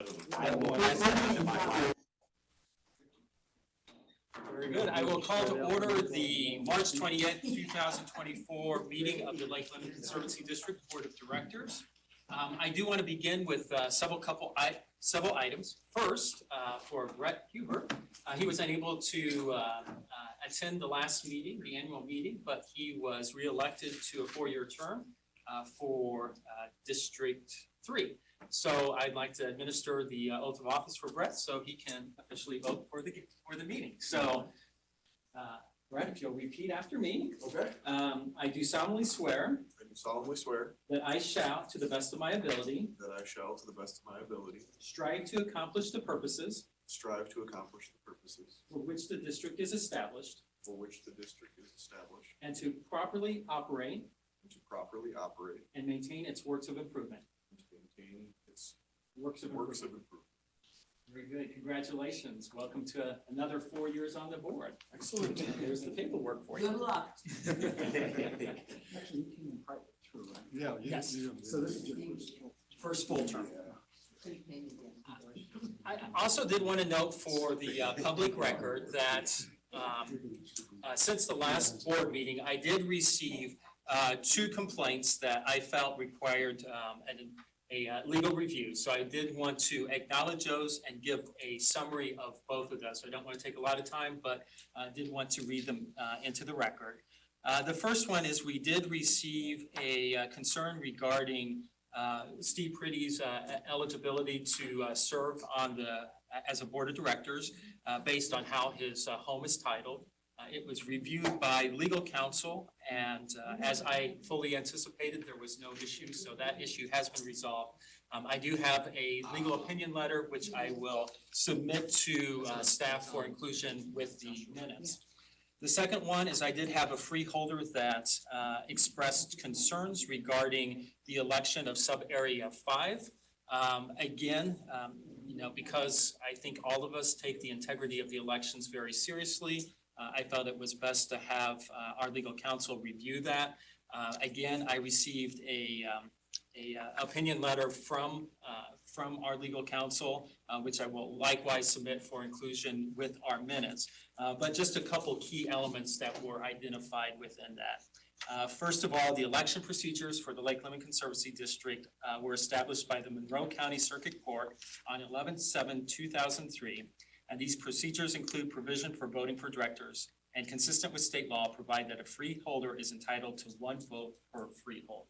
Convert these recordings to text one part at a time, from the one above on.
Very good. I will call to order the March 28th, 2024 meeting of the Lakeland Conservancy District Board of Directors. I do want to begin with several items. First, for Brett Huber, he was unable to attend the last meeting, the annual meeting, but he was reelected to a 4-year term for District 3. So I'd like to administer the oath of office for Brett so he can officially vote for the meeting. So, Brett, if you'll repeat after me. Okay. I do solemnly swear I do solemnly swear that I shall, to the best of my ability, that I shall, to the best of my ability, strive to accomplish the purposes strive to accomplish the purposes for which the district is established for which the district is established, and to properly operate and to properly operate and maintain its works of improvement. and to maintain its Works of works improvement. of improvement. Very good. Congratulations. Welcome to another 4 years on the board. Excellent. Here's the paperwork for you. Good luck. Actually, you came in private too, right? Yeah. Yes. So this is your first. First full term. Please pay me again. I also did want to note for the public record that since the last board meeting, I did receive 2 complaints that I felt required a legal review. So I did want to acknowledge those and give a summary of both of those. I don't want to take a lot of time, but I did want to read them into the record. The first one is we did receive a concern regarding Steve Pretty's eligibility to serve on as a board of directors based on how his home is titled. It was reviewed by legal counsel, and as I fully anticipated, there was no issue, so that issue has been resolved. I do have a legal opinion letter, which I will submit to staff for inclusion with the minutes. The second one is I did have a freeholder that expressed concerns regarding the election of sub-area 5. Again, because I think all of us take the integrity of the elections very seriously, I felt it was best to have our legal counsel review that. Again, I received a opinion letter from our legal counsel, which I will likewise submit for inclusion with our minutes. But just a couple key elements that were identified within that. First of all, the election procedures for the Lake Lemon Conservancy District were established by the Monroe County Circuit Court on 11/7/2003. And these procedures include provision for voting for directors and consistent with state law provide that a freeholder is entitled to 1 vote per freehold.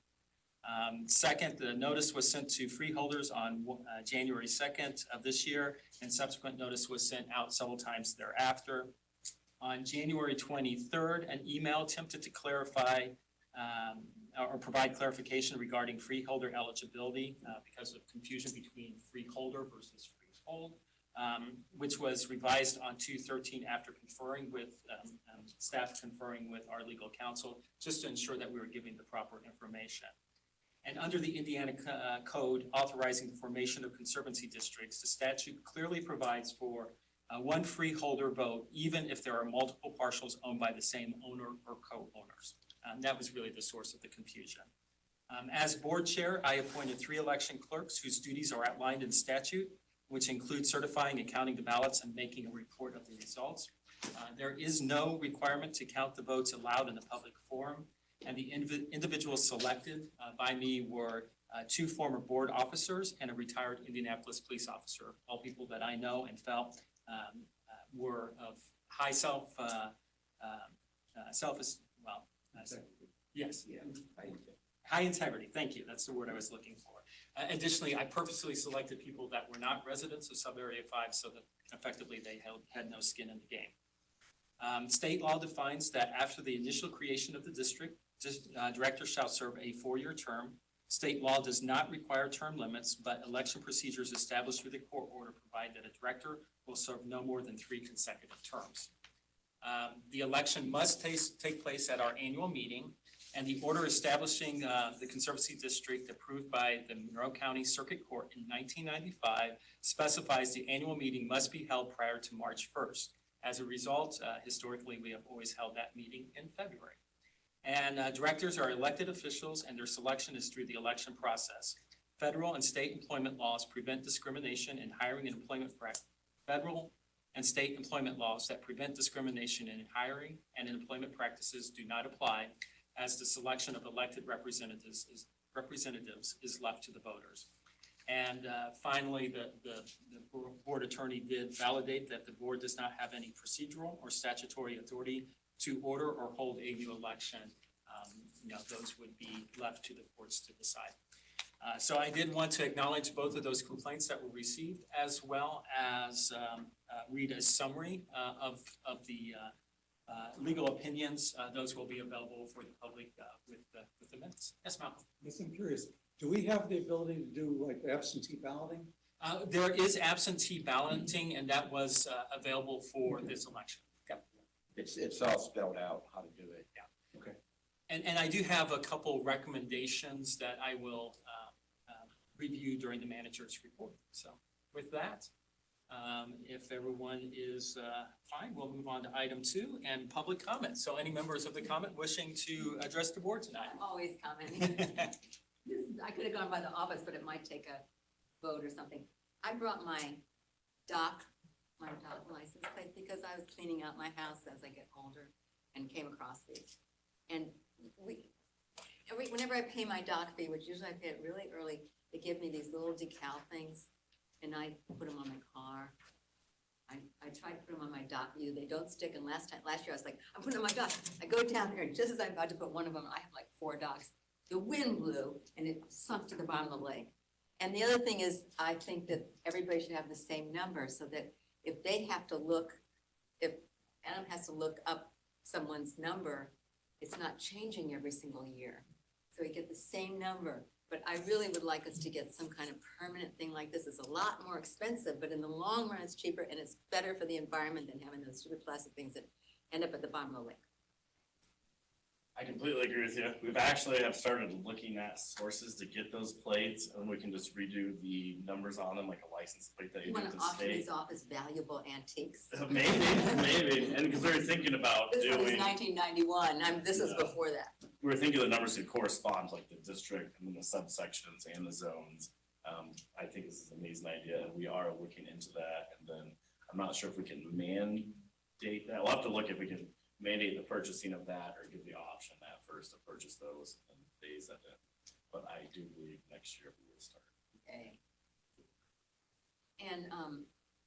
Second, the notice was sent to freeholders on January 2nd of this year, and subsequent notice was sent out several times thereafter. On January 23rd, an email attempted to clarify or provide clarification regarding freeholder eligibility because of confusion between freeholder versus freehold. Which was revised on 2/13 after conferring with staff conferring with our legal counsel, just to ensure that we were giving the proper information. And under the Indiana code authorizing the formation of conservancy districts, the statute clearly provides for 1 freeholder vote, even if there are multiple parcels owned by the same owner or co-owners. That was really the source of the confusion. As board chair, I appointed 3 election clerks whose duties are outlined in statute, which include certifying and counting the ballots and making a report of the results. There is no requirement to count the votes allowed in the public forum, and the individuals selected by me were 2 former board officers and a retired Indianapolis police officer, all people that I know and felt were of high high integrity. Thank you. That's the word I was looking for. Additionally, I purposely selected people that were not residents of sub-area 5 so that effectively they had no skin in the game. State law defines that after the initial creation of the district, director shall serve a 4-year term. State law does not require term limits, but election procedures established with a court order provide that a director will serve no more than 3 consecutive terms. The election must take place at our annual meeting, and the order establishing the Conservancy District approved by the Monroe County Circuit Court in 1995 specifies the annual meeting must be held prior to March 1st. As a result, historically, we have always held that meeting in February. And directors are elected officials, and their selection is through the election process. Federal and state employment laws prevent discrimination in hiring and employment federal and state employment laws that prevent discrimination in hiring and in employment practices do not apply, as the selection of elected representatives is left to the voters. And finally, the board attorney did validate that the board does not have any procedural or statutory authority to order or hold a new election. Those would be left to the courts to decide. So I did want to acknowledge both of those complaints that were received, as well as read a summary of the legal opinions. Those will be available for the public with the minutes. Yes, Malcolm? Yes, I'm curious, do we have the ability to do like absentee balloting? There is absentee balloting, and that was available for this election. Yep. It's all spelled out how to do it. Yeah. Okay. And I do have a couple recommendations that I will review during the manager's report. So with that, if everyone is fine, we'll move on to item 2 and public comment. So any members of the comment wishing to address the board tonight? I'm always commenting. I could have gone by the office, but it might take a vote or something. I brought my doc license plate because I was cleaning out my house as I get older and came across these. And whenever I pay my doc fee, which usually I pay it really early, they give me these little decal things and I put them on my car. I tried to put them on my dock view. They don't stick. And last year I was like, I'm putting them on my dock. I go down there and just as I'm about to put one of them, I have like 4 docks. The wind blew and it sunk to the bottom of the lake. And the other thing is, I think that everybody should have the same number so that if they have to look, if Adam has to look up someone's number, it's not changing every single year. So we get the same number. But I really would like us to get some kind of permanent thing like this. It's a lot more expensive, but in the long run, it's cheaper and it's better for the environment than having those stupid plastic things that end up at the bottom of the lake. I completely agree with you. We've actually have started looking at sources to get those plates, and we can just redo the numbers on them like a license plate that you You do wanna with the auction state. these off as valuable antiques? Maybe, and because we were thinking about This one is doing, 1991, this is Yeah. before that. we were thinking the numbers could correspond to like the district and then the subsections and the zones. I think this is an amazing idea, and we are looking into that, and then I'm not sure if we can mandate that. We'll have to look if we can mandate the purchasing of that or give the option at first to purchase those and phase that in. But I do believe next year we will start. Okay. And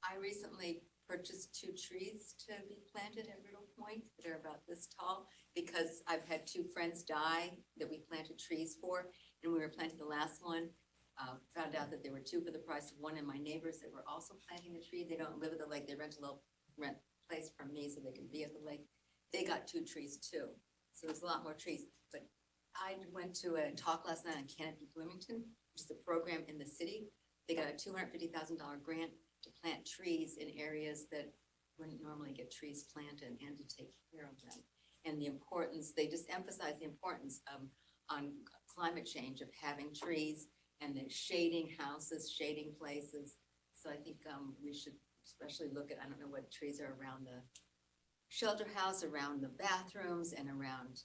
I recently purchased 2 trees to be planted at Riddle Point. They're about this tall because I've had 2 friends die that we planted trees for. And we were planting the last one, found out that there were 2 for the price of 1, and my neighbors that were also planting the tree, they don't live at the lake, they rent place from me so they can be at the lake. They got 2 trees too. So there's a lot more trees. But I went to a talk last night on Canopy Bloomington, which is a program in the city. They got a $250,000 grant to plant trees in areas that wouldn't normally get trees planted and to take care of them. And the importance, they just emphasize the importance on climate change of having trees and the shading houses, shading places. So I think we should especially look at, I don't know what trees are around the shelter house, around the bathrooms and around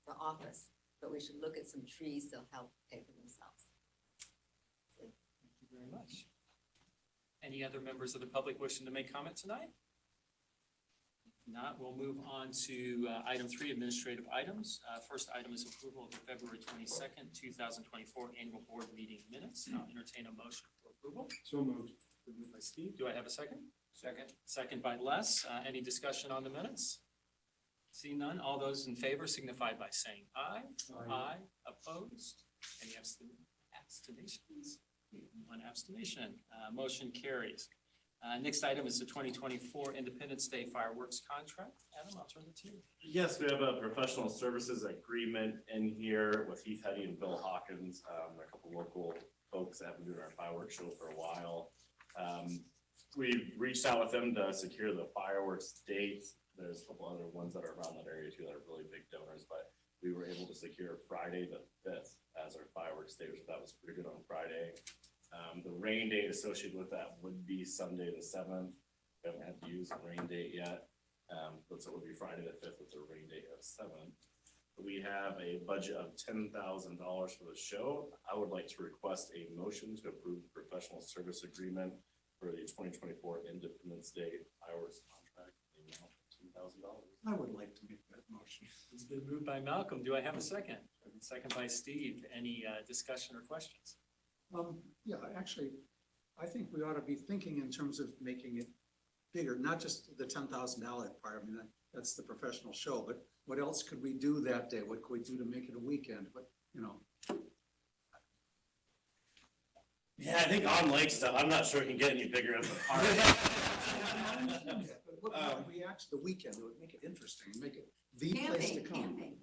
the office, but we should look at some trees that'll help pay for themselves. Thank you very much. Any other members of the public wishing to make comment tonight? If not, we'll move on to item 3, administrative items. First item is approval of the February 22nd, 2024 annual board meeting minutes. I'll entertain a motion for approval. So moved. Moved by Steve. Do I have a second? Second. Second by Les. Any discussion on the minutes? See none. All those in favor signify by saying aye. Aye. Opposed? Any abstentions? 1 abstention. Motion carries. Next item is the 2024 Independence Day fireworks contract. Adam, I'll turn it to you. Yes, we have a professional services agreement in here with Heath Hetty and Bill Hawkins, a couple local folks that have been doing our fireworks show for a while. We've reached out with them to secure the fireworks dates. There's a couple other ones that are around that area too that are really big donors, but we were able to secure Friday the 5th as our fireworks day, which that was pretty good on Friday. The rain date associated with that would be Sunday the 7th. We haven't had to use the rain date yet. But so it would be Friday the 5th with the rain date of 7th. We have a budget of $10,000 for the show. I would like to request a motion to approve the professional service agreement for the 2024 Independence Day fireworks contract, in the amount of $10,000. I would like to make that motion. It's been moved by Malcolm. Do I have a second? Second by Steve. Any discussion or questions? Yeah, actually, I think we ought to be thinking in terms of making it bigger, not just the $10,000 part. I mean, that's the professional show, but what else could we do that day? What could we do to make it a weekend? But, you know, Yeah, I think on lake stuff, I'm not sure it can get any bigger of a park. but what if we actually, the weekend, it would make it interesting, make it the place to Camping, come. camping.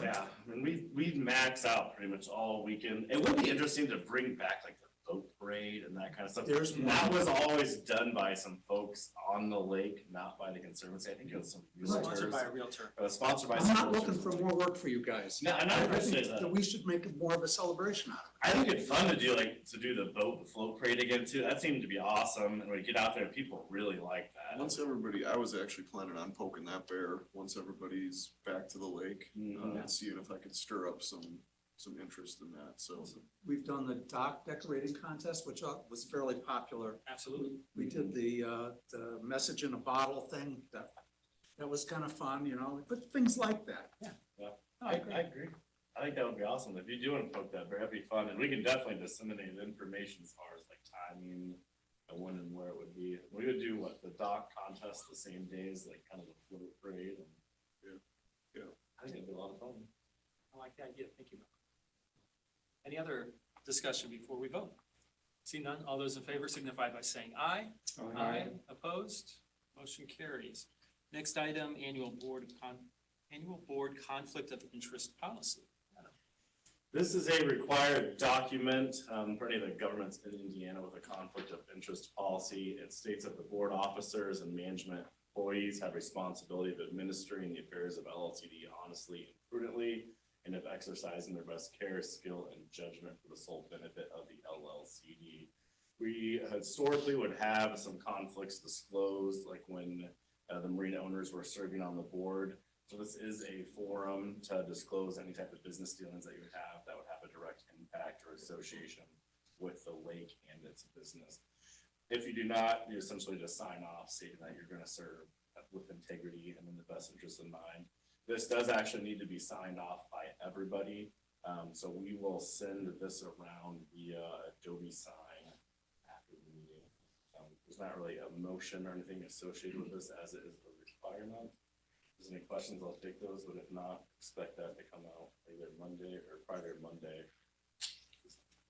Yeah, I mean, we max out pretty much all weekend. It would be interesting to bring back like the boat parade and that kind of stuff. There's That was always done by some folks on the lake, not by the conservancy. I think it was some Sponsored by a realtors. realtor. It was sponsored by I'm some not looking realtors. for more work for you guys. No, and I I appreciate think that. we should make it more of a celebration out of it. I think it'd fun to do the boat and float parade again too. That seemed to be awesome. And when you get out there, people really like that. Once everybody, I was actually planning on poking that bear, once everybody's back to the lake, and seeing if I could stir up some interest in that, so. We've done the dock decorating contest, which was fairly popular. Absolutely. We did the message in a bottle thing, that was kind of fun, you know, but things like that. I agree. I think that would be awesome. If you do want to poke that bear, that'd be fun. And we can definitely disseminate information as far as like timing and when and where it would be. We would do the dock contest the same day as like kind of the float parade. And Yeah. I think it'd be a lot of fun. I like the idea. Thank you. Any other discussion before we vote? See none. All those in favor signify by saying aye. Opposed? Motion carries. Next item, annual board conflict of interest policy. This is a required document for any of the governments in Indiana with a conflict of interest policy. It states that the board officers and management employees have responsibility of administering the affairs of LLCD honestly and prudently, and of exercising their best care, skill, and judgment for the sole benefit of the LLCD. We historically would have some conflicts disclosed, like when the marina owners were serving on the board. So this is a forum to disclose any type of business dealings that you would have that would have a direct impact or association with the lake and its business. If you do not, you essentially just sign off stating that you're gonna serve with integrity and in the best interest in mind. This does actually need to be signed off by everybody. So we will send this around via Adobe Sign after the meeting. There's not really a motion or anything associated with this as it is a requirement. If there's any questions, I'll take those, but if not, expect that to come out either Monday or Friday or Monday.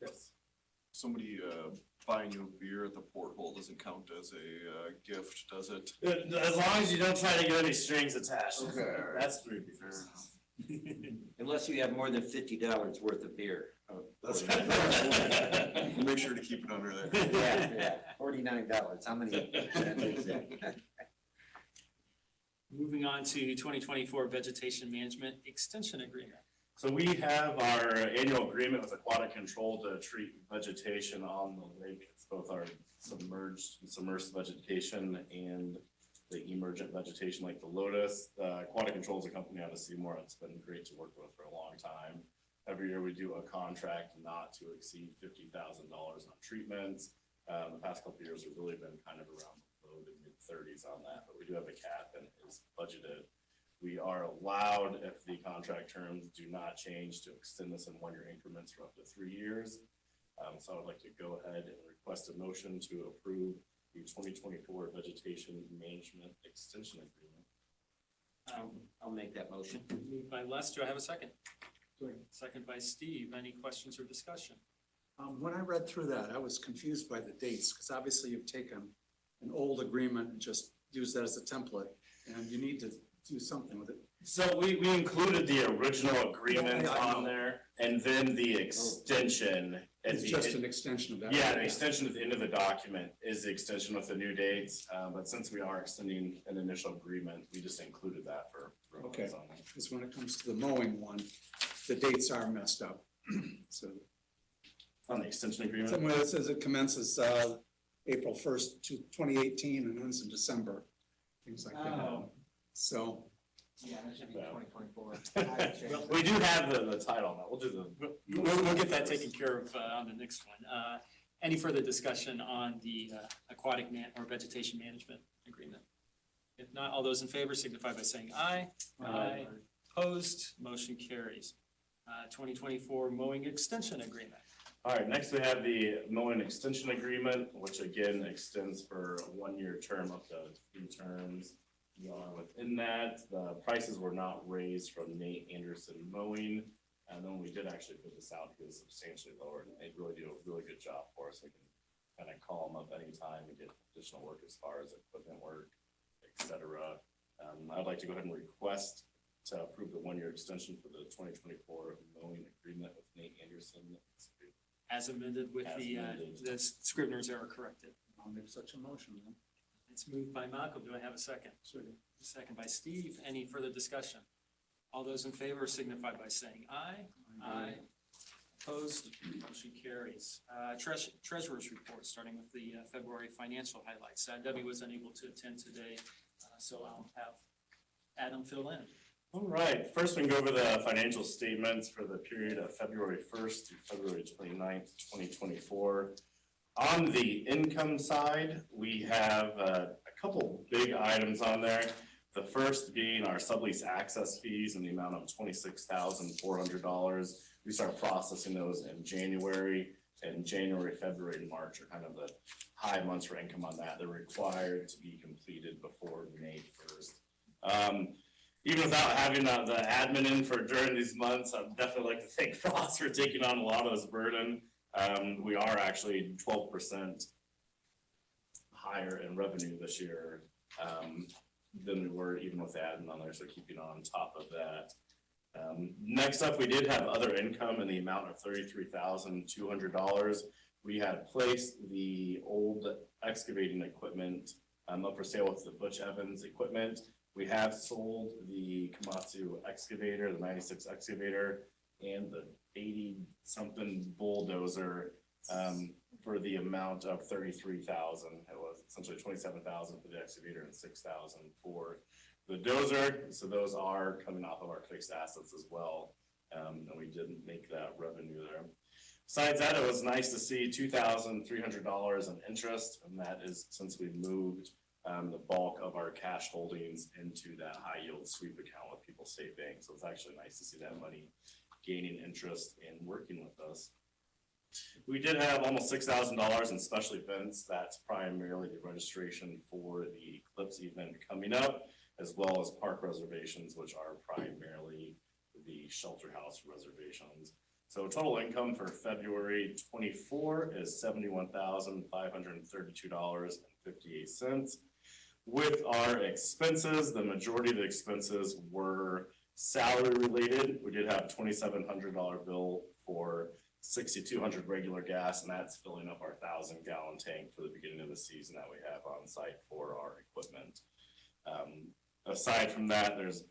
Yes. Somebody buying you a beer at the porthole doesn't count as a gift, does it? As long as you don't try to get any strings attached. Okay. That's pretty fair. Unless you have more than $50 worth of beer. That's We'll make sure to keep it under there. Yeah, $49. How many? Is that? Moving on to 2024 Vegetation Management Extension Agreement. So we have our annual agreement with Aquatic Control to treat vegetation on the lake. It's both our submerged vegetation and the emergent vegetation like the lotus. Aquatic Control is a company out of Seymour. It's been great to work with for a long time. Every year we do a contract not to exceed $50,000 on treatments. The past couple of years have really been kind of around the low to mid-30s on that, but we do have a cap and it is budgeted. We are allowed, if the contract terms do not change, to extend this in one-year increments for up to 3 years. So I would like to go ahead and request a motion to approve the 2024 Vegetation Management Extension Agreement. I'll make that motion. Moved by Les. Do I have a second? Second by Steve. Any questions or discussion? When I read through that, I was confused by the dates, because obviously you've taken an old agreement and just used that as a template, and you need to do something with it. So we included the original agreement Yeah, I know. on there, and then the extension. at It's the just end. an extension of that. Yeah, the extension at the end of the document is the extension with the new dates, but since we are extending an initial agreement, we just included that for. Okay. Because when it comes to the mowing one, the dates are messed up. So On the extension agreement? somewhere it says it commences April 1st, 2018 and ends in December, things like that. Oh. So Yeah, that should be Yeah. 2024. We do have the title on that. We'll do the. We'll get that taken care of on the next one. Any further discussion on the aquatic or vegetation management agreement? If not, all those in favor signify by saying aye. Aye. Opposed, motion carries. 2024 mowing extension agreement. All right, next we have the mowing extension agreement, which again extends for a 1-year term up to 3 terms. Within that, the prices were not raised from Nate Anderson Mowing. And then we did actually put this out, it was substantially lower, and they really do a really good job for us. We can kind of call them up anytime and get additional work as far as equipment work, et cetera. I'd like to go ahead and request to approve the 1-year extension for the 2024 mowing agreement with Nate Anderson. As amended with As amended. the Scrivener's error corrected. I'll make such a motion then. It's moved by Malcolm. Do I have a second? Second by Steve. Any further discussion? All those in favor signify by saying aye. Aye. Opposed, motion carries. Treasurer's report, starting with the February financial highlights. Debbie was unable to attend today, so I'll have Adam fill in. All right, first we can go over the financial statements for the period of February 1st through February 29th, 2024. On the income side, we have a couple big items on there. The first being our sublease access fees in the amount of $26,400. We start processing those in January, and January, February, and March are kind of the high months for income on that. They're required to be completed before May 1st. Even without having the admin in for during these months, I'd definitely like to thank Ross for taking on a lot of this burden. We are actually 12% higher in revenue this year than we were even with the admin on there, so keeping on top of that. Next up, we did have other income in the amount of $33,200. We had placed the old excavating equipment up for sale with the Butch Evans equipment. We have sold the Komatsu excavator, the 96 excavator, and the 80-something bulldozer for the amount of $33,000. It was essentially $27,000 for the excavator and $6,000 for the dozer. So those are coming off of our fixed assets as well, and we didn't make that revenue there. Besides that, it was nice to see $2,300 in interest, and that is since we moved the bulk of our cash holdings into that high yield sweep account with People State Bank. So it's actually nice to see that money gaining interest and working with us. We did have almost $6,000 in special events. That's primarily the registration for the Eclipse event coming up, as well as park reservations, which are primarily the shelter house reservations. So total income for February 24 is $71,532.58. With our expenses, the majority of the expenses were salary related. We did have $2,700 bill for 6,200 regular gas, and that's filling up our 1,000-gallon tank for the beginning of the season that we have on site for our equipment. Aside from that, there's a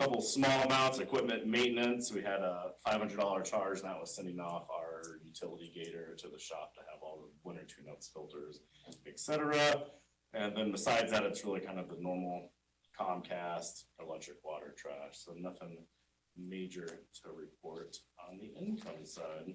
couple small amounts of equipment maintenance. We had a $500 charge, and that was sending off our utility gator to the shop to have all the winter tune-ups, filters, etc. And then besides that, it's really kind of the normal Comcast, electric, water, trash. So nothing major to report on the income side.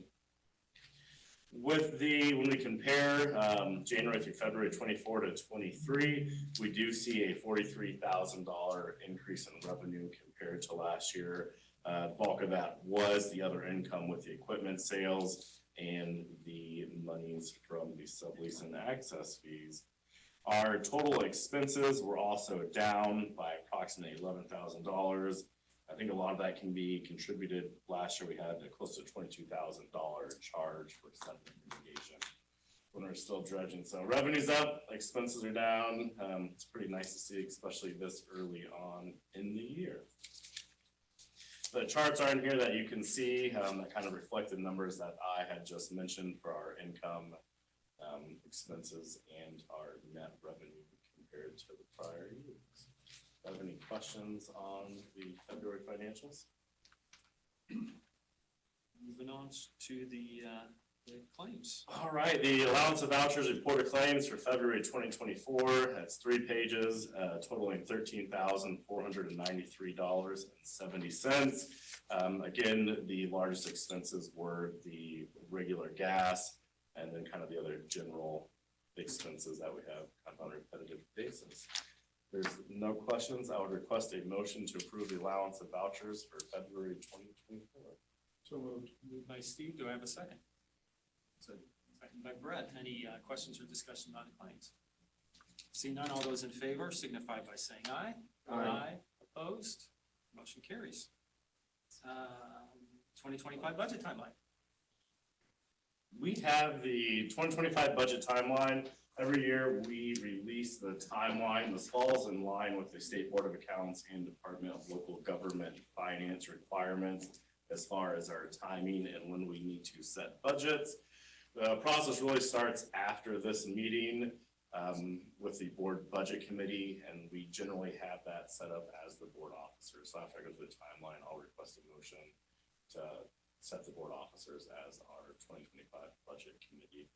When we compare January through February 24 to 23, we do see a $43,000 increase in revenue compared to last year. The bulk of that was the other income with the equipment sales and the monies from the sublease and access fees. Our total expenses were also down by approximately $11,000. I think a lot of that can be contributed. Last year we had a close to $22,000 charge for sediment mitigation when we're still dredging. So revenue's up, expenses are down. It's pretty nice to see, especially this early on in the year. The charts are in here that you can see that kind of reflect the numbers that I had just mentioned for our income, expenses, and our net revenue compared to the prior years. Do you have any questions on the February financials? Moving on to the the claims. All right, the allowance of vouchers report of claims for February 2024. That's 3 pages, totaling $13,493.70. Again, the largest expenses were the regular gas and then kind of the other general expenses that we have kind of on a repetitive basis. There's no questions. I would request a motion to approve the allowance of vouchers for February 2024. So moved by Steve. Do I have a second? Second by Brett. Any questions or discussion on the claims? Seeing none, all those in favor signify by saying aye. Aye. Opposed? Motion carries. 2025 budget timeline. We have the 2025 budget timeline. Every year, we release the timeline. This falls in line with the State Board of Accounts and Department of Local Government finance requirements as far as our timing and when we need to set budgets. The process really starts after this meeting with the board budget committee, and we generally have that set up as the board officers. So after I go through the timeline, I'll request a motion to set the board officers as our 2025 budget committee.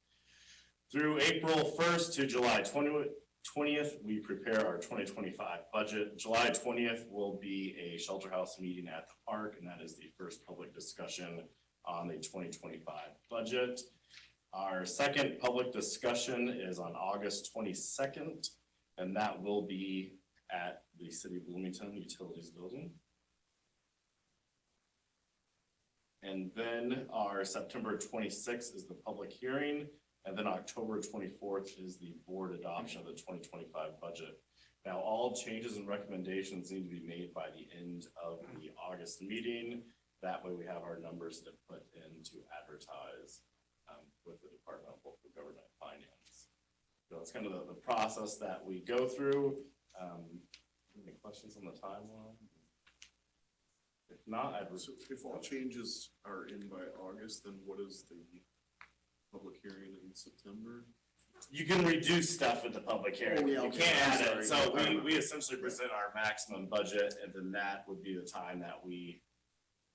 Through April 1st to July 20th, we prepare our 2025 budget. July 20th will be a shelter house meeting at the park, and that is the first public discussion on the 2025 budget. Our second public discussion is on August 22nd, and that will be at the City of Bloomington Utilities Building. And then our September 26th is the public hearing, and then October 24th is the board adoption of the 2025 budget. Now, all changes and recommendations need to be made by the end of the August meeting. That way we have our numbers to put in to advertise with the Department of Local Government Finance. So that's kind of the process that we go through. Any questions on the timeline? If not, So if all changes are in by August, then what is the public hearing in September? you can reduce stuff at the public hearing. Oh, yeah, You okay, can't I'm add sorry. it. So we essentially present our maximum budget, and then that would be the time that we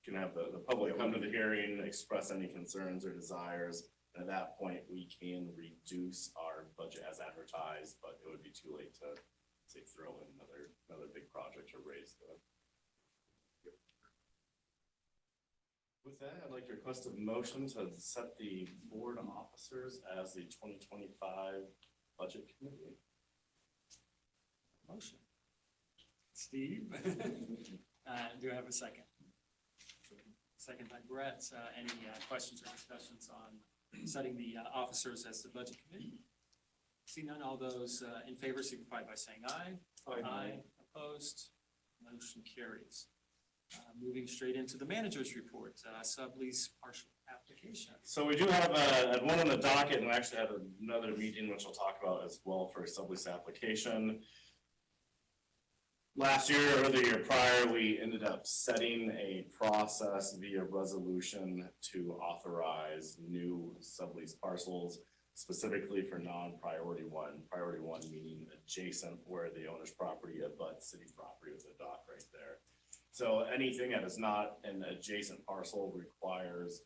can have the public come to the hearing, express any concerns or desires. And at that point, we can reduce our budget as advertised, but it would be too late to say throw in another big project or raise the. With that, I'd like to request a motion to set the board officers as the 2025 budget committee. Motion. Steve? Do I have a second? Second by Brett. Any questions or discussions on setting the officers as the budget committee? See none, all those in favor signify by saying aye. Aye. Opposed? Motion carries. Moving straight into the manager's report, sublease partial application. So we do have one on the docket, and we actually have another meeting which I'll talk about as well for a sublease application. Last year or the year prior, we ended up setting a process via resolution to authorize new sublease parcels, specifically for non-priority one. Priority one meaning adjacent where the owner's property abuts city property with a dock right there. So anything that is not an adjacent parcel requires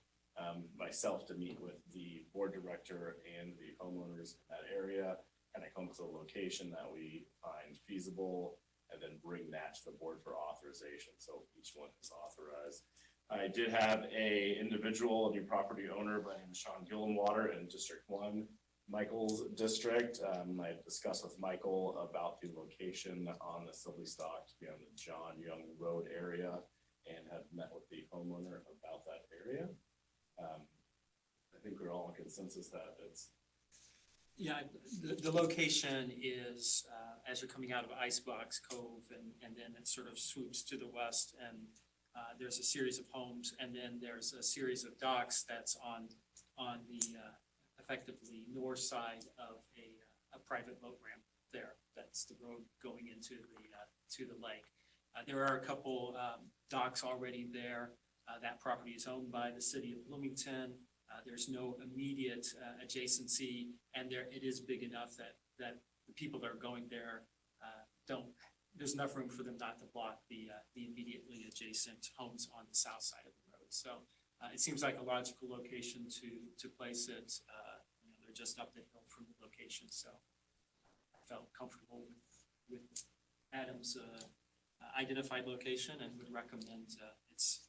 myself to meet with the board director and the homeowners in that area, and I come up with a location that we find feasible, and then bring that to the board for authorization. So each one is authorized. I did have a individual, a new property owner by the name of Sean Gillenwater in District 1, Michael's district. I discussed with Michael about the location on the sublease dock to be on the John Young Road area, and have met with the homeowner about that area. I think we're all in consensus that it's. Yeah, the location is, as you're coming out of Icebox Cove, and then it sort of swoops to the west, and there's a series of homes, and then there's a series of docks that's on the effectively north side of a private boat ramp there. That's the road going into the lake. There are a couple docks already there. That property is owned by the city of Bloomington. There's no immediate adjacency, and it is big enough that the people that are going there there's enough room for them not to block the immediately adjacent homes on the south side of the road. So it seems like a logical location to place it. They're just up the hill from the location, so I felt comfortable with Adam's identified location and would recommend its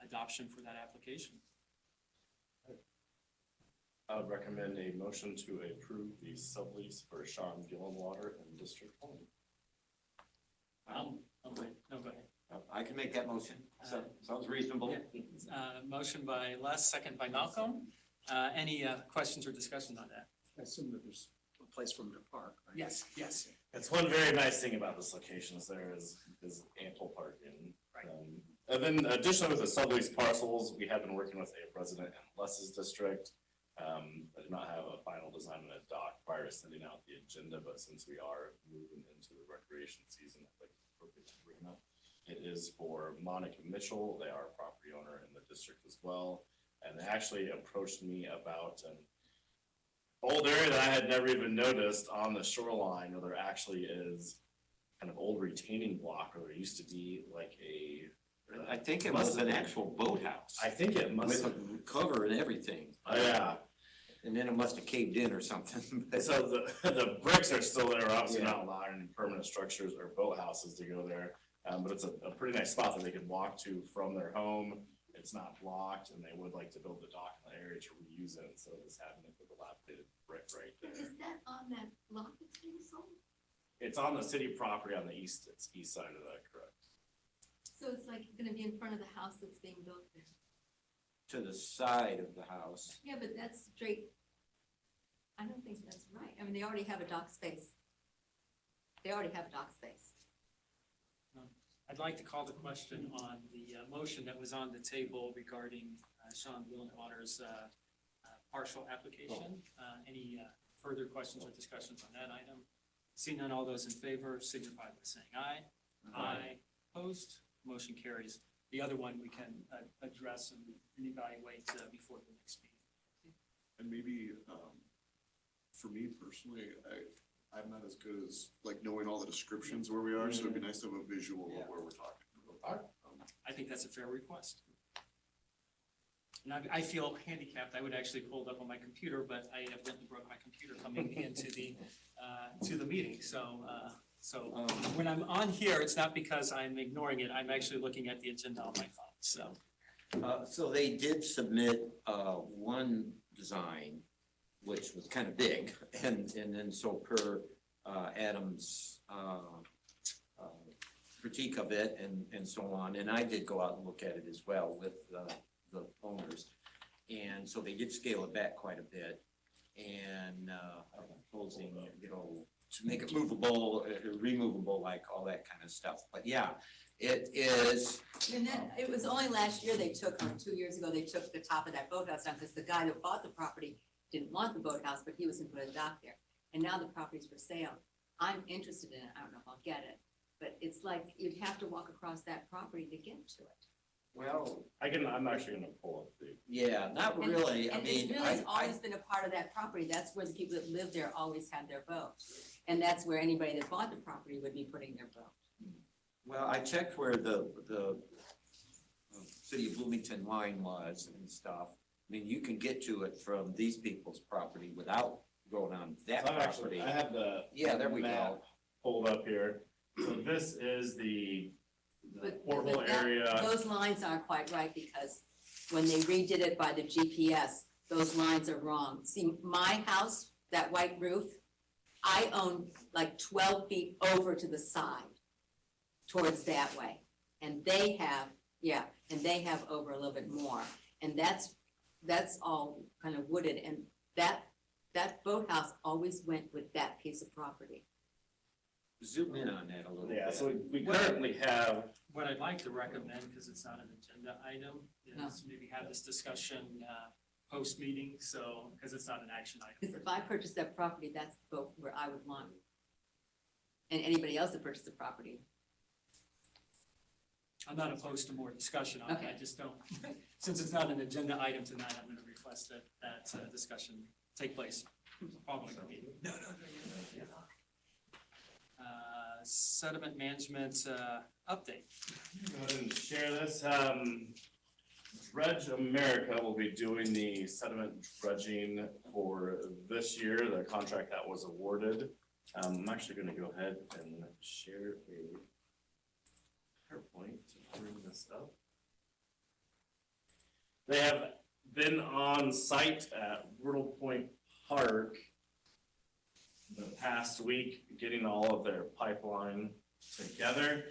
adoption for that application. I would recommend a motion to approve the sublease for Sean Gillenwater in District 1. No, go ahead. I can make that motion. Sounds reasonable. Motion by Les, second by Malcolm. Any questions or discussion on that? I assume that there's a place for them to park, right? Yes. It's one very nice thing about this location is there is ample parking. Right. And then additionally with the sublease parcels, we have been working with a resident in Les's district. I did not have a final design on a dock prior to sending out the agenda, but since we are moving into the recreation season, I think it's appropriate to bring it up. It is for Monica Mitchell. They are a property owner in the district as well. And they actually approached me about an old area that I had never even noticed on the shoreline where there actually is kind of old retaining block where there used to be like I think it was an actual boathouse. I think it must With have. a cover and everything. Yeah. And then it must have caved in or something. So the bricks are still there, obviously not allowing any permanent structures or boathouses to go there. But it's a pretty nice spot that they can walk to from their home. It's not blocked and they would like to build the dock in the area to reuse it. So it's having a dilapidated brick right there. Is that on that lot that's being sold? It's on the city property on the east side of that, correct? So it's like gonna be in front of the house that's being built there? To the side of the house. Yeah, but that's straight. I don't think that's right. I mean, they already have a dock space. They already have a dock space. I'd like to call the question on the motion that was on the table regarding Sean Gillenwater's partial application. Any further questions or discussions on that item? Seeing none, all those in favor signify by saying aye. Aye. Opposed? Motion carries. The other one we can address and evaluate before the next meeting. And maybe, for me personally, I'm not as good as like knowing all the descriptions where we are, so it'd be nice to have a visual of where we're talking about. I think that's a fair request. And I feel handicapped. I would actually pull it up on my computer, but I evidently broke my computer coming into the meeting. So when I'm on here, it's not because I'm ignoring it. I'm actually looking at the agenda on my phone, so. So they did submit one design, which was kind of big, and then so per Adam's critique of it and so on, and I did go out and look at it as well with the owners. And so they did scale it back quite a bit, and proposing, to make it movable, removable, like all that kind of stuff. But yeah, it is. And then, it was only last year they took, or 2 years ago, they took the top of that boathouse down, because the guy that bought the property didn't want the boathouse, but he was gonna put a dock there. And now the property's for sale. I'm interested in it. I don't know if I'll get it, but it's like you'd have to walk across that property to get to it. Well, I'm actually gonna pull up the. yeah, not And- really. I and mean, it's really always been a part of that property. That's where the people that live there always had their boat. And that's where anybody that bought the property would be putting their boat. well, I checked where the city of Bloomington line was and stuff. I mean, you can get to it from these people's property without going on that So property. I have the. Yeah, there we map go. Pulled up here. So this is the But portable that- area. Those lines aren't quite right, because when they redid it by the GPS, those lines are wrong. See, my house, that white roof, I own like 12 feet over to the side towards that way. And they have, and they have over a little bit more. And that's all kind of wooded, and that boathouse always went with that piece of property. Zoom in on that a little bit. Yeah, so we currently have, What I'd like to recommend, because it's not an agenda item, is maybe have this discussion post-meeting, so, because it's not an action item. Because if I purchase that property, that's the boat where I would want. And anybody else that purchased the property. I'm not opposed to more discussion on it, I Okay. just don't, since it's not an agenda item tonight, I'm gonna request that discussion take place following the meeting. No. Sediment management update. go ahead and share this. Dredge America will be doing the sediment dredging for this year, the contract that was awarded. I'm actually gonna go ahead and share a PowerPoint to bring this up. They have been on site at Riddle Point Park the past week, getting all of their pipeline together.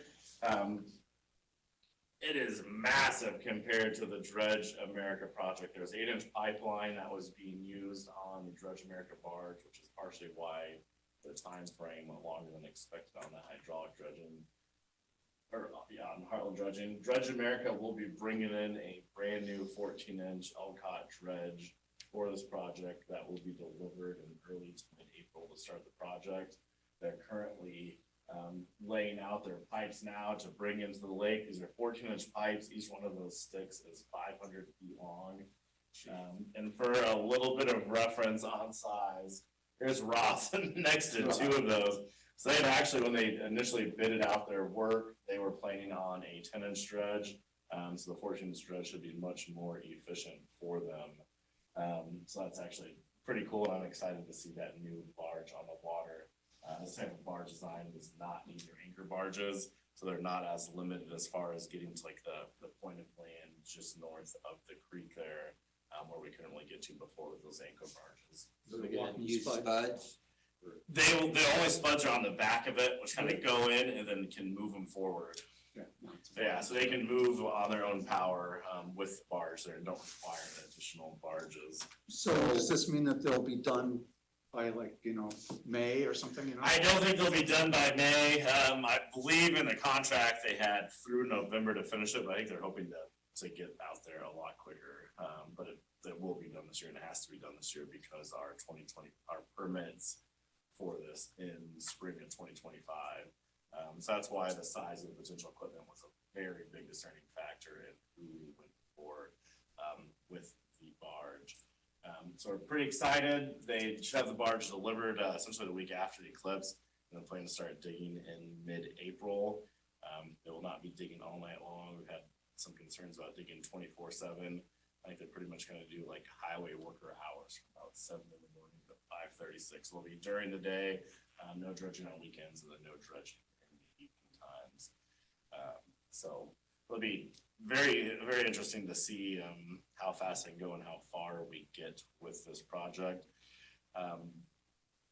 It is massive compared to the Dredge America project. There was 8-inch pipeline that was being used on the Dredge America barge, which is partially why the time frame went longer than expected on the hydraulic dredging. On Heartland dredging. Dredge America will be bringing in a brand new 14-inch Alcott dredge for this project that will be delivered in early to mid-April to start the project. They're currently laying out their pipes now to bring into the lake. These are 14-inch pipes. Each one of those sticks is 500 feet long. And for a little bit of reference on size, here's Ross next to two of those. So they had actually, when they initially bidded out their work, they were planning on a 10-inch dredge. So the 14-inch dredge should be much more efficient for them. So that's actually pretty cool, and I'm excited to see that new barge on the water. This type of barge design does not need your anchor barges, so they're not as limited as far as getting to like the point of land just north of the creek there, where we couldn't really get to before with those anchor barges. So they're gonna Walking use spud. spuds? The only spuds are on the back of it, which kind of go in and then can move them forward. Yeah, so they can move on their own power with barge. They don't require additional barges. So does this mean that they'll be done by like, May or something, I don't think they'll be done by May. I believe in the contract they had through November to finish it, but I think they're hoping to get out there a lot quicker. But it will be done this year, and it has to be done this year because our permits for this in spring of 2025. So that's why the size of the potential equipment was a very big discerning factor in who we went for with the barge. So we're pretty excited. They should have the barge delivered essentially the week after the eclipse, and they're planning to start digging in mid-April. They will not be digging all night long. We've had some concerns about digging 24/7. I think they're pretty much going to do like highway worker hours from about 7 in the morning to 5:36. It'll be during the day, no dredging on weekends, and then no dredging in the evening times. So it'll be very, very interesting to see how fast they can go and how far we get with this project.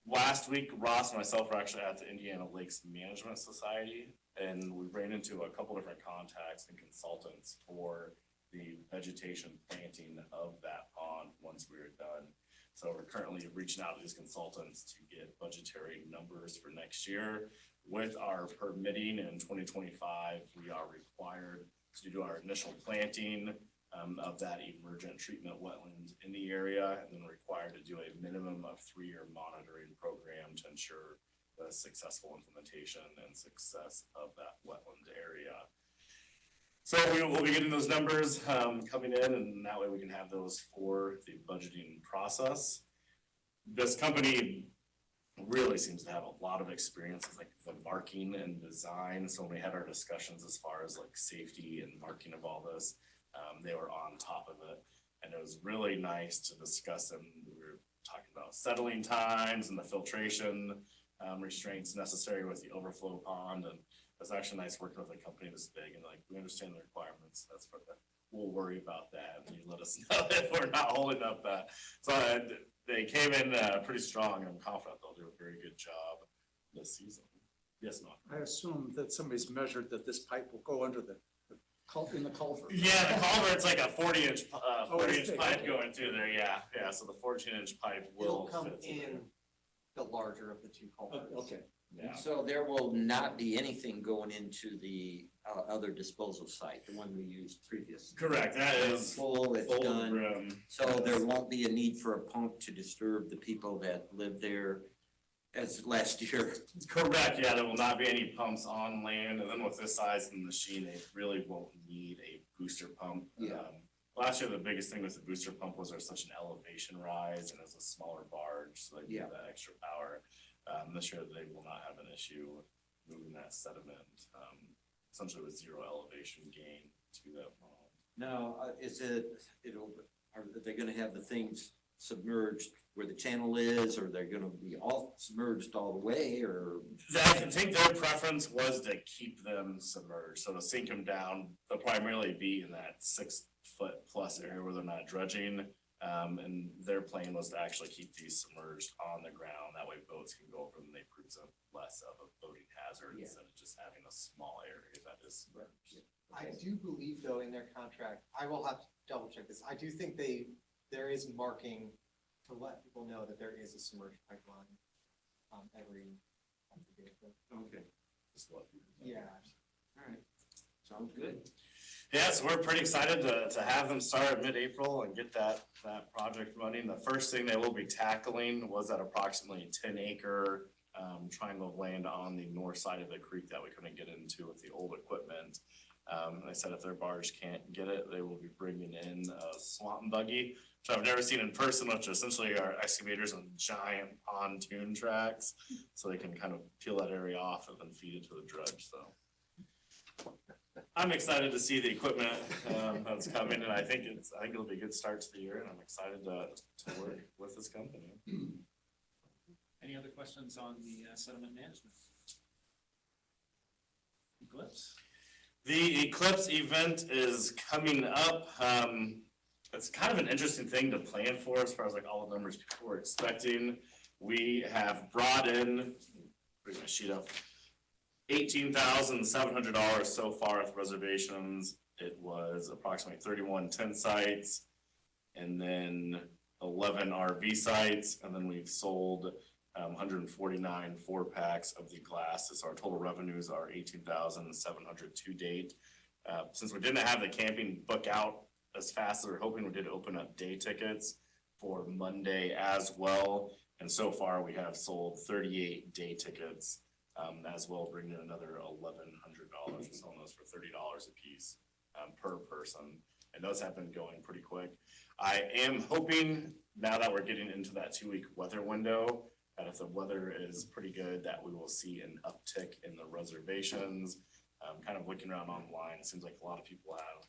Last week, Ross and myself were actually at the Indiana Lakes Management Society, and we ran into a couple different contacts and consultants for the vegetation planting of that pond once we were done. So we're currently reaching out to these consultants to get budgetary numbers for next year. With our permitting in 2025, we are required to do our initial planting of that emergent treatment wetland in the area, and then required to do a minimum of 3-year monitoring program to ensure the successful implementation and success of that wetland area. So we will be getting those numbers coming in, and that way we can have those for the budgeting process. This company really seems to have a lot of experience with like the marking and design. So when we had our discussions as far as like safety and marking of all this, they were on top of it. And it was really nice to discuss them. We were talking about settling times and the filtration restraints necessary with the overflow pond. And it's actually nice working with a company this big and like, we understand the requirements. That's what we'll worry about that. And you let us know if we're not holding up that. So they came in pretty strong, and I'm confident they'll do a very good job this season. Yes, Mark? I assume that somebody's measured that this pipe will go under in the culvert. Yeah, the culvert's like a 40-inch it's big, pipe okay. going through there, yeah. So the 14-inch pipe It'll will come fit through there. in the larger of the two culverts. Okay, Yeah. So there will not be anything going into the other disposal site, the one we used previously. Correct, that is Full, it's full to the done. brim. So there won't be a need for a pump to disturb the people that live there as last year. Correct, yeah, there will not be any pumps on land, and then with this size of the machine, they really won't need a booster pump. Yeah. Last year, the biggest thing with the booster pump was there's such an elevation rise, and it's a smaller barge, so they need Yeah. that extra power. This year, they will not have an issue moving that sediment, essentially with 0 elevation gain to that pond. Now, are they gonna have the things submerged where the channel is, or they're gonna be all submerged all the way, or? I think their preference was to keep them submerged, so to sink them down, they'll primarily be in that 6 foot plus area where they're not dredging. And their plan was to actually keep these submerged on the ground, that way boats can go over them, they present less of a boating hazard instead of just having a small area that is submerged. I do believe though in their contract, I will have to double check this, I do think there is marking to let people know that there is a submerged pipeline, every vehicle. Okay, Just let people know. Yeah. all right, sounds good. Yeah, so we're pretty excited to have them start mid-April and get that project running. The first thing they will be tackling was that approximately 10-acre triangle of land on the north side of the creek that we couldn't get into with the old equipment. They said if their barge can't get it, they will be bringing in a swamp and buggy, which I've never seen in person, which essentially are excavators on giant pontoon tracks. So they can kind of peel that area off and then feed it to the dredge, so. I'm excited to see the equipment that's coming, and I think it'll be a good start to the year, and I'm excited to work with this company. Any other questions on the sediment management? Eclipse? The Eclipse event is coming up. It's kind of an interesting thing to plan for as far as like all the numbers people were expecting. We have brought in, bring my sheet up, $18,700 so far with reservations. It was approximately 31 tent sites and then 11 RV sites, and then we've sold 149 4-packs of the glass. So our total revenues are 18,700 to date. Since we didn't have the camping book out as fast as we were hoping, we did open up day tickets for Monday as well. And so far we have sold 38 day tickets, as well, bringing in another $1,100. We're selling those for $30 a piece per person. And those have been going pretty quick. I am hoping now that we're getting into that 2-week weather window, that if the weather is pretty good, that we will see an uptick in the reservations. Kind of looking around online, it seems like a lot of people have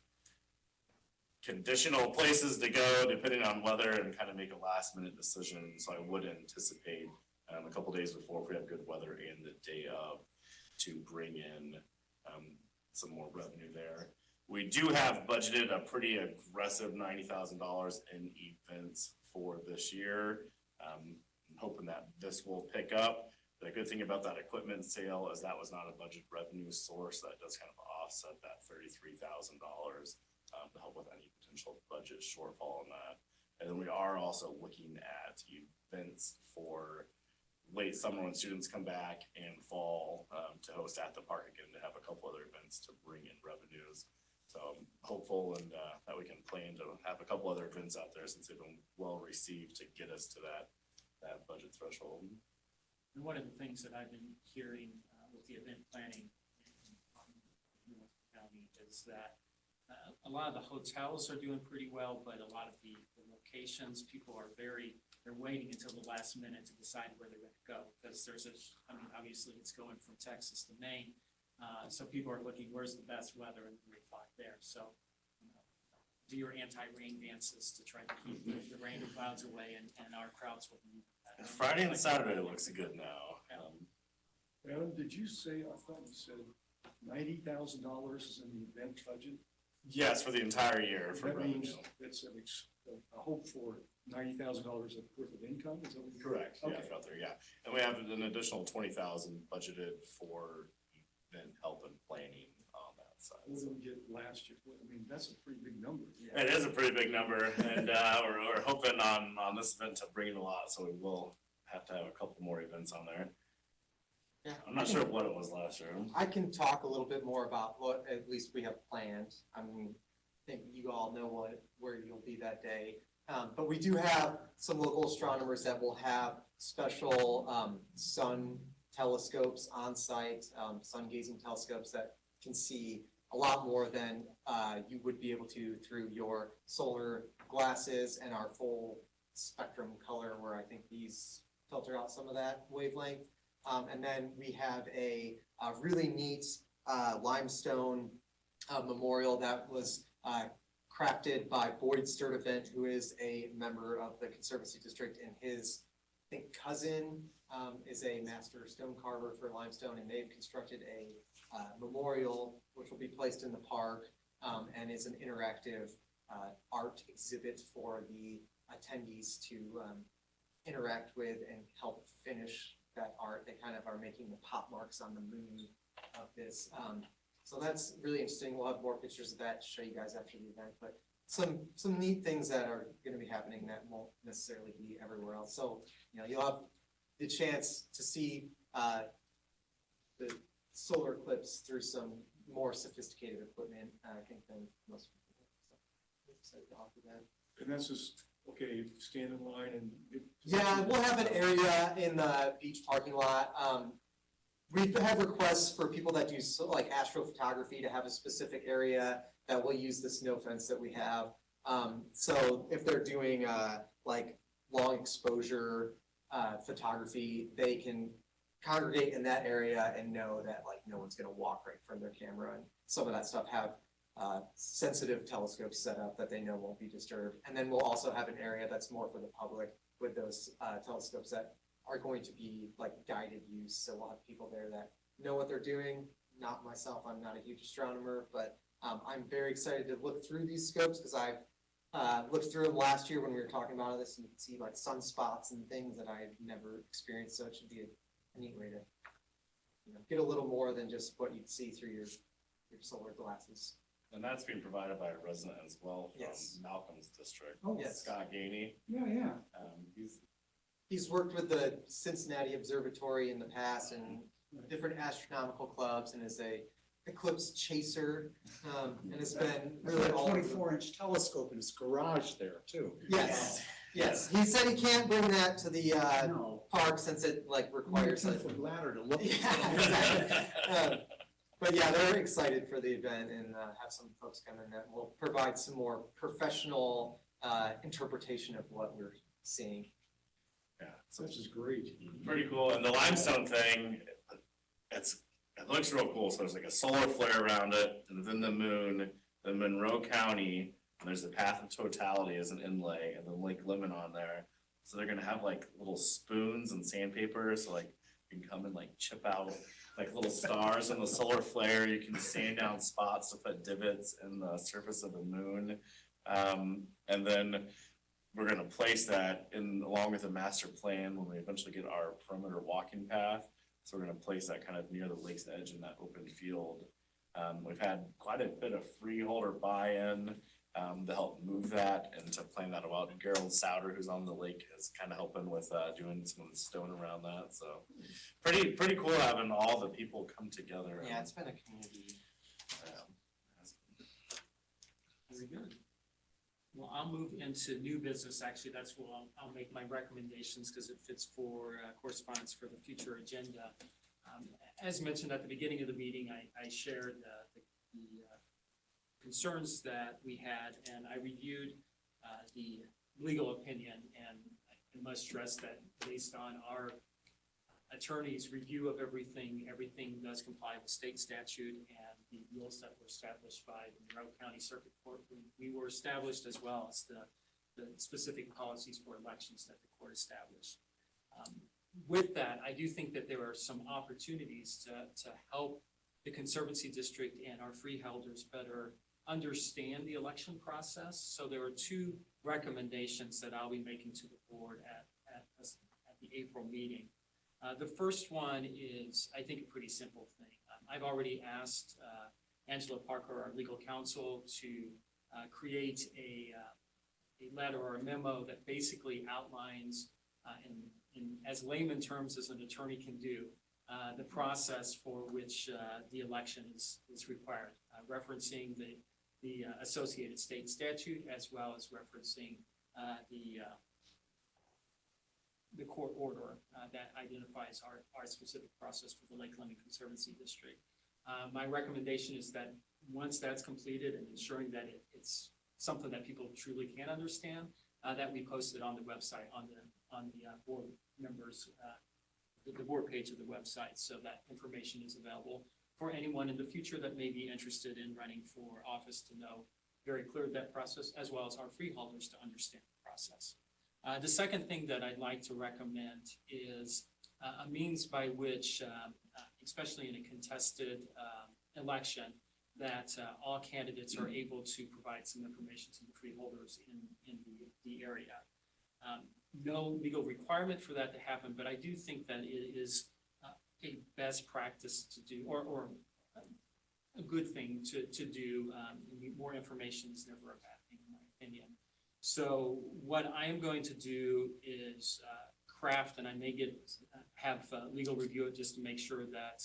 conditional places to go depending on weather and kind of make a last minute decision. So I would anticipate a couple days before, if we have good weather and the day of, to bring in some more revenue there. We do have budgeted a pretty aggressive $90,000 in events for this year. I'm hoping that this will pick up. The good thing about that equipment sale is that was not a budget revenue source. That does kind of offset that $33,000 to help with any potential budget shortfall on that. And then we are also looking at events for late summer when students come back and fall to host at the park again, to have a couple other events to bring in revenues. So I'm hopeful and that we can plan to have a couple other events out there since they've been well received to get us to that budget threshold. And one of the things that I've been hearing with the event planning in North County is that a lot of the hotels are doing pretty well, but a lot of the locations, people are they're waiting until the last minute to decide where they're gonna go. Because obviously it's going from Texas to Maine. So people are looking, where's the best weather, and they fly there. So do your anti-rain dances to try to keep the rain and clouds away, and our crowds will move. Friday and Saturday looks good now. Adam, did you say, I thought you said $90,000 is in the event budget? Yes, for the entire year for That revenue. means that's a hope for $90,000 worth of income, is that what you're? Correct, yeah, Okay. throughout there, yeah. And we have an additional 20,000 budgeted for event help and planning on that side. What did we get last year? I mean, that's a pretty big number. It is a pretty big number, and we're hoping on this event to bring in a lot, so we will have to have a couple more events on there. Yeah. I'm not sure what it was last year. I can talk a little bit more about what at least we have planned. I mean, I think you all know where you'll be that day. But we do have some local astronomers that will have special sun telescopes on site, sun gazing telescopes that can see a lot more than you would be able to through your solar glasses and our full spectrum color, where I think these filter out some of that wavelength. And then we have a really neat limestone memorial that was crafted by Boyd Sturdivant, who is a member of the Conservancy District, and his, I think, cousin is a master stone carver for limestone, and they've constructed a memorial which will be placed in the park, and is an interactive art exhibit for the attendees to interact with and help finish that art. They kind of are making the pop marks on the moon of this. So that's really interesting. We'll have more pictures of that to show you guys after the event, but some neat things that are gonna be happening that won't necessarily be everywhere else. So, you know, you'll have the chance to see the solar eclipse through some more sophisticated equipment, I think, than most people. So, excited to offer that. And that's just, okay, stand in line and. Yeah, we'll have an area in the beach parking lot. We've had requests for people that do like astrophotography to have a specific area that will use the snow fence that we have. So if they're doing like long exposure photography, they can congregate in that area and know that like no one's gonna walk right from their camera. And some of that stuff have sensitive telescopes set up that they know won't be disturbed. And then we'll also have an area that's more for the public with those telescopes that are going to be like guided use. So we'll have people there that know what they're doing. Not myself, I'm not a huge astronomer, but I'm very excited to look through these scopes because I've looked through them last year when we were talking about this, and you can see like sunspots and things that I've never experienced. So it should be a neat way to, you know, get a little more than just what you'd see through your solar glasses. And that's being provided by a resident as well from Yes. Malcolm's district, Oh, Yes. Scott Gainey. yeah. He's He's worked with the Cincinnati Observatory in the past and different astronomical clubs, and is a eclipse chaser, and it's been really Really, a all over the- 24-inch telescope in his garage there too. Yes, yes. He said he can't bring that to the No. park since it like requires a a 10-foot ladder to look. Yeah, exactly. But yeah, they're excited for the event and have some folks come in that will provide some more professional interpretation of what we're seeing. Yeah, so This is great. pretty cool. And the limestone thing, it looks real cool. So there's like a solar flare around it, and then the moon, then Monroe County, and there's the path of totality as an inlay, and then Lake Lemon on there. So they're gonna have like little spoons and sandpaper, so like you can come and like chip out like little stars in the solar flare. You can sand down spots to put divots in the surface of the moon. And then we're gonna place that in along with the master plan when we eventually get our perimeter walking path. So we're gonna place that kind of near the lake's edge in that open field. We've had quite a bit of freeholder buy-in to help move that and to plan that out. Gerald Souter, who's on the lake, is kind of helping with doing some of the stone around that. So pretty cool having all the people come together. Yeah, it's been a community. Very good. Well, I'll move into new business. Actually, that's where I'll make my recommendations because it fits for correspondence for the future agenda. As mentioned at the beginning of the meeting, I shared the concerns that we had, and I reviewed the legal opinion, and I must stress that based on our attorney's review of everything does comply with state statute and the rules that were established by the Monroe County Circuit Court. We were established as well as the specific policies for elections that the court established. With that, I do think that there are some opportunities to help the Conservancy District and our freeholders better understand the election process. So there are two recommendations that I'll be making to the board at the April meeting. The first one is, I think, a pretty simple thing. I've already asked Angela Parker, our legal counsel, to create a letter or a memo that basically outlines in as layman terms as an attorney can do, the process for which the election is required, referencing the associated state statute as well as referencing the court order that identifies our specific process for the Lake Lemon Conservancy District. My recommendation is that once that's completed and ensuring that it's something that people truly can understand, that we post it on the website, on the board members, the board page of the website, so that information is available for anyone in the future that may be interested in running for office to know very clear of that process, as well as our freeholders to understand the process. The second thing that I'd like to recommend is a means by which, especially in a contested election, that all candidates are able to provide some information to the freeholders in the area. No legal requirement for that to happen, but I do think that it is a best practice to do, or a good thing to do. More information is never a bad thing, in my opinion. So what I am going to do is craft, and I may have legal review it just to make sure that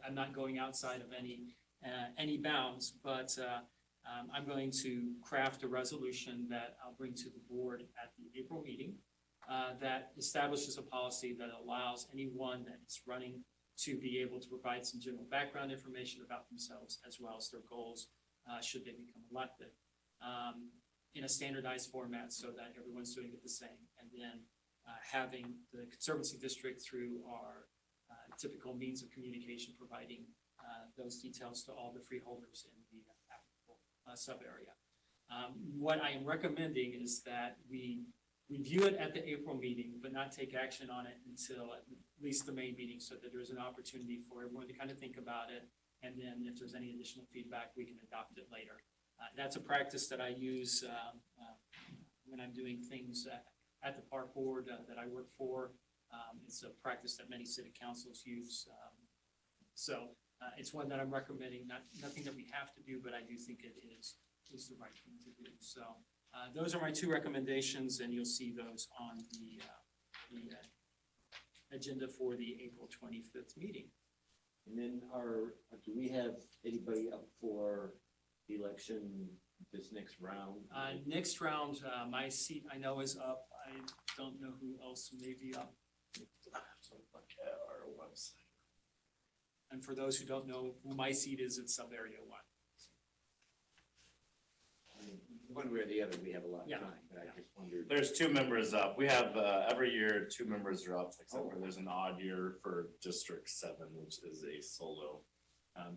I'm not going outside of any bounds, but I'm going to craft a resolution that I'll bring to the board at the April meeting that establishes a policy that allows anyone that is running to be able to provide some general background information about themselves as well as their goals should they become elected in a standardized format so that everyone's doing it the same. And then having the Conservancy District through our typical means of communication providing those details to all the freeholders in the applicable sub-area. What I am recommending is that we review it at the April meeting, but not take action on it until at least the May meeting, so that there's an opportunity for everyone to kind of think about it. And then if there's any additional feedback, we can adopt it later. That's a practice that I use when I'm doing things at the park board that I work for. It's a practice that many city councils use. So it's one that I'm recommending, nothing that we have to do, but I do think it is the right thing to do. So those are my two recommendations, and you'll see those on the agenda for the April 25th meeting. And then do we have anybody up for the election this next round? Next round, my seat I know is up. I don't know who else may be up. Look at our website. And for those who don't know who my seat is, it's sub-area 1. One way or the other, we have a lot of Yeah. time, but I just wondered. There's 2 members up. We have, every year, 2 members are up, except for there's an odd year for District 7, which is a solo.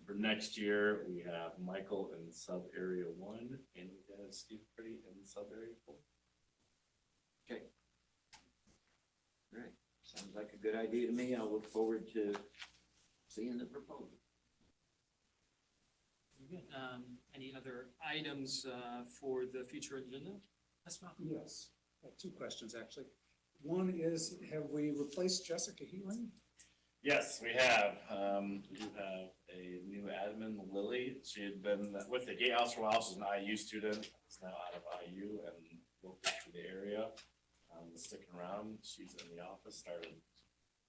For next year, we have Michael in sub-area 1, and we have Steve Pretty in sub-area 4. Okay. All right, sounds like a good idea to me. I'll look forward to seeing the proposal. Very good. Any other items for the future agenda? That's not. Yes, I have two questions, actually. One is, have we replaced Jessica Healing? Yes, we have. We do have a new admin, Lily. She had been with the Gatehouse for a while. She's an IU student. Is now out of IU and local to the area. Sticking around. She's in the office. Started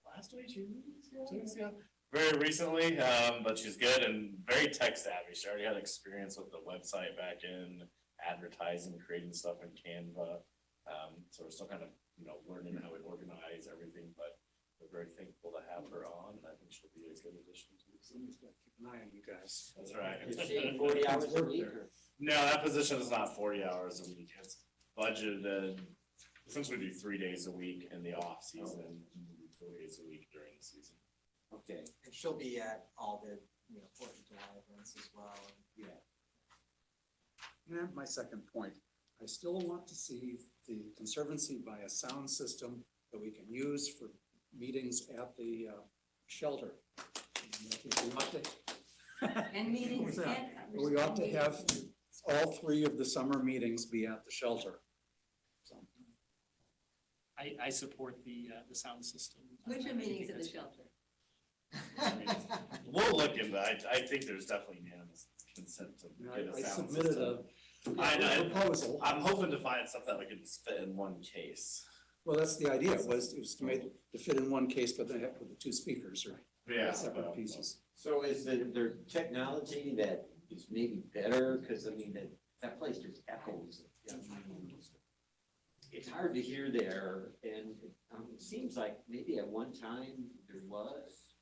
last week, 2 weeks ago. Very recently, but she's good and very tech savvy. She already had experience with the website back in advertising, creating stuff in Canva. So we're still kind of, learning how we organize everything, but we're very thankful to have her on, and I think she'll be a good addition to the team. Somebody's got to keep an eye on you guys. That's right. Is she 40 hours a week or? No, that position is not 40 hours a week. It's budgeted, essentially do 3 days a week in the off season, and 4 days a week during the season. Okay, And she'll be at all the, 4th of July events as well. yeah. And my second point, I still want to see the Conservancy buy a sound system that we can use for meetings at the shelter. We ought to- And meetings What's that? and. We ought to have all 3 of the summer meetings be at the shelter. So, I support the sound system. Which I are think meetings at the that's- shelter? We'll look into that. I think there's definitely unanimous consent to get a I sound submitted system. a proposal. I'm hoping to find something that we can just fit in one case. Well, that's the idea, was to fit in one case, but then have with the 2 speakers or Yeah. separate pieces. So is there technology that is maybe better? Cause I mean, that place just echoes. It's hard to hear there, and it seems like maybe at one time there was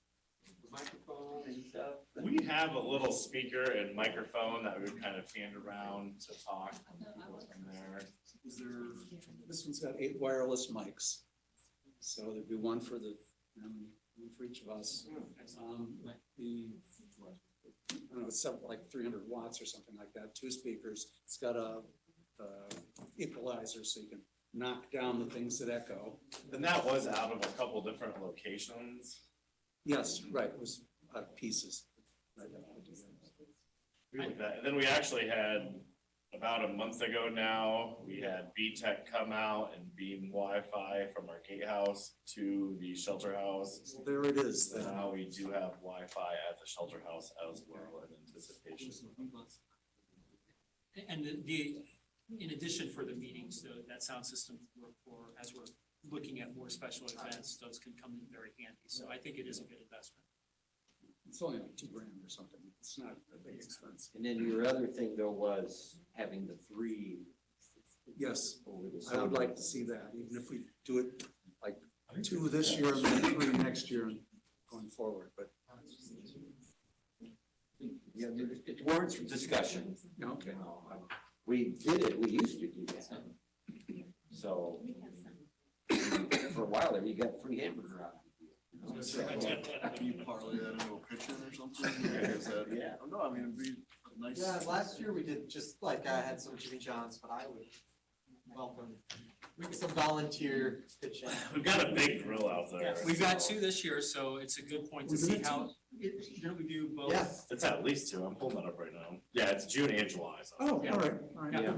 a microphone and stuff. We have a little speaker and microphone that we would kind of hand around to talk to people from there. Is there, this one's got 8 wireless mics. So there'd be one for one for each of us. The I don't know, it's something like 300 watts or something like that, 2 speakers. It's got a equalizer, so you can knock down the things that echo. And that was out of a couple different locations. Yes, right, it was pieces. Right. Like that. And then we actually had, about a month ago now, we had B-Tech come out and beam Wi-Fi from our gatehouse to the shelter house. So there it is So then. now we do have Wi-Fi at the shelter house as well in anticipation. And in addition for the meetings, that sound system for, as we're looking at more special events, those can come in very handy. So I think it is a good investment. It's only like $2,000 or something. It's not a big expense. And then your other thing though was having the 3 Yes, over the I would summer. like to see that, even if we do it like 2 this year and then 3 next year and going forward, but, Yeah, it warrants discussion. yeah, okay. We did it, we used to do that. So, for a while there, you got free hamburger out. Can you parlay that into a kitchen or something? Or is that- Yeah. No, I mean, it'd be nice. Yeah, last year we did just like, I had some Jimmy John's, but I would welcome some volunteer pitching. We've got a big grill out there. We've got 2 this year, so it's a good point to We've see got how, didn't we do both? Yes. It's at least 2. I'm pulling that up right now. Yeah, it's June and July. So. Oh, all right, all right. Yeah.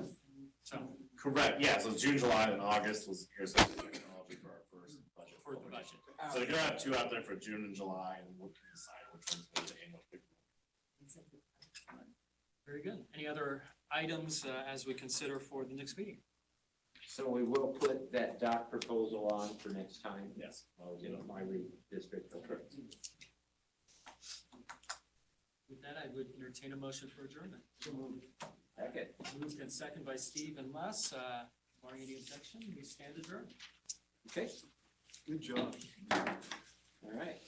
So, Correct, yeah, so June, July, and August was here's some technology for our first budget. for the budget. So you're gonna have 2 out there for June and July, and we'll decide which one's gonna be the annual. Very good. Any other items as we consider for the next meeting? So we will put that doc proposal on for next time. Yes. I'll get my redistrict. With that, I would entertain a motion for adjournment. Okay. Moved and second by Steve and Les. Barring any objection, we stand adjourned. Okay, Good job. all right.